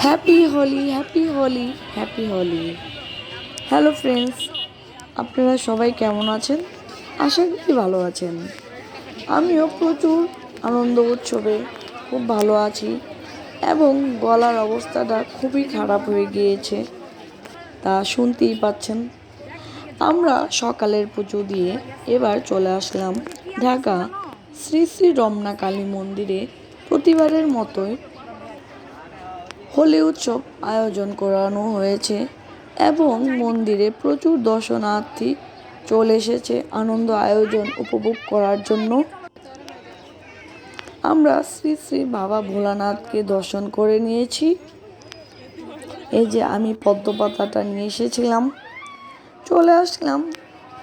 Happy Holi, happy Holi, happy Holi. Hello friends, আপনারা সবাই কেমন আছেন? আশা করি ভালো আছেন। আমিও প্রচুর আনন্দ উৎসবে খুব ভালো আছি এবং গলার অবস্থাটা খুবই খারাপ হয়ে গিয়েছে, তা শুনতেই পাচ্ছেন। আমরা সকালের পুজো দিয়ে এবার চলে আসলাম ঢাকা শ্রী শ্রী রমনা কালী মন্দিরে। প্রতিবারের মতোই হোলি উৎসব আয়োজন করানো হয়েছে এবং মন্দিরে প্রচুর দর্শনার্থী চলে এসেছে আনন্দ আয়োজন উপভোগ করার জন্য। আমরা শ্রী শ্রী বাবা ভোলানাথকে দর্শন করে নিয়েছি। এই যে আমি পদ্মপাতাটা নিয়ে এসেছিলাম, চলে আসলাম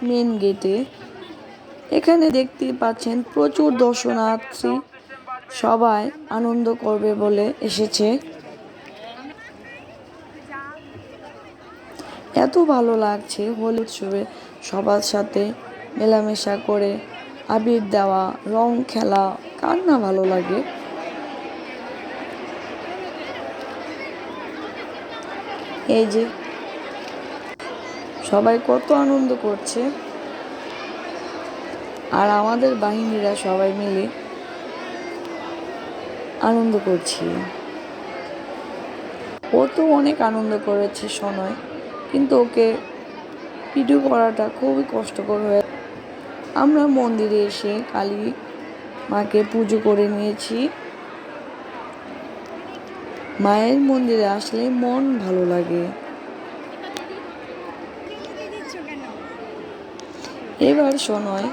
মেন গেটে। এখানে দেখতেই পাচ্ছেন প্রচুর দর্শনার্থী সবাই আনন্দ করবে বলে এসেছে। এত ভালো লাগছে হোলি উৎসবে সবার সাথে মেলামেশা করে, আবির দেওয়া, রং খেলা, কার না ভালো লাগে। এই যে সবাই কত আনন্দ করছে আর আমাদের বাহিনীরা সবাই মিলে আনন্দ করছি। ও তো অনেক আনন্দ করেছে শোনায়, কিন্তু ওকে ভিডিও করাটা খুবই কষ্টকর হয়ে। আমরা মন্দিরে এসে কালী মাকে পুজো করে নিয়েছি। মায়ের মন্দিরে আসলে মন ভালো লাগে। এবার শোনয়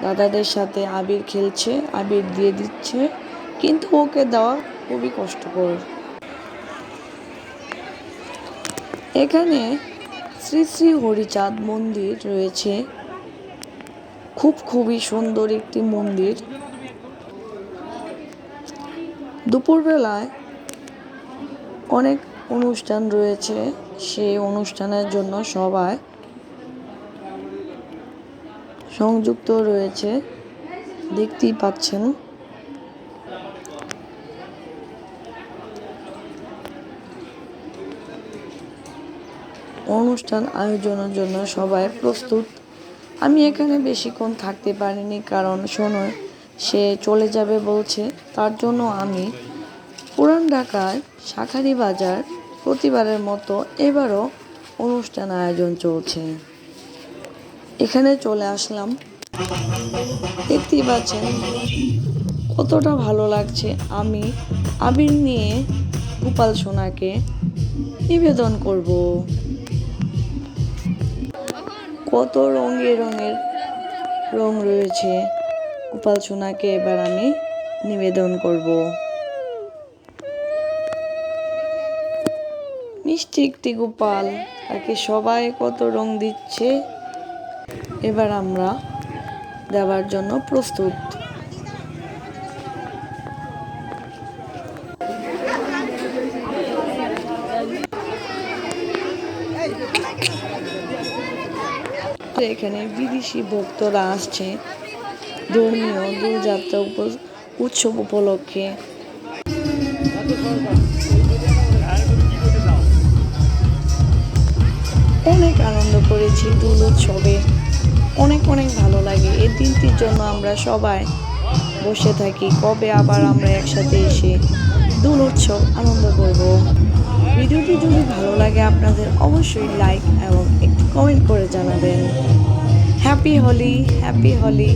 দাদাদের সাথে আবির খেলছে, আবির দিয়ে দিচ্ছে, কিন্তু ওকে দেওয়া খুবই কষ্টকর। এখানে শ্রী শ্রী হরিচাঁদ মন্দির রয়েছে, খুবই সুন্দর একটি মন্দির। দুপুরবেলায় অনেক অনুষ্ঠান রয়েছে, সেই অনুষ্ঠানের জন্য সবাই সংযুক্ত রয়েছে, দেখতেই পাচ্ছেন। অনুষ্ঠান আয়োজনের জন্য সবাই প্রস্তুত। আমি এখানে বেশিক্ষণ থাকতে পারিনি, কারণ শোনয় সে চলে যাবে বলছে। তার জন্য আমি পুরান ঢাকার শাঁখারী বাজার প্রতিবারের মতো এবারও অনুষ্ঠান আয়োজন চলছে, এখানে চলে আসলাম। দেখতেই পাচ্ছেন কতটা ভালো লাগছে। আমি আবির নিয়ে গোপাল সোনাকে নিবেদন করব। কত রঙের রং রয়েছে, গোপাল সোনাকে এবার আমি নিবেদন করব। মিষ্টি একটি গোপাল, তাকে সবাই কত রং দিচ্ছে। এবার আমরা দেওয়ার জন্য প্রস্তুত। এখানে বিদেশি ভক্তরা আসছে ধর্মীয় দোলযাত্রা উৎসব উপলক্ষে। অনেক আনন্দ করেছি দোল উৎসবে, অনেক ভালো লাগে। এই দিনটির জন্য আমরা সবাই বসে থাকি, কবে আবার আমরা একসাথে এসে দোল উৎসব আনন্দ করব। ভিডিওটি যদি ভালো লাগে আপনাদের অবশ্যই লাইক এবং একটু কমেন্ট করে জানাবেন। Happy Holi, happy Holi,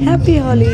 happy Holi.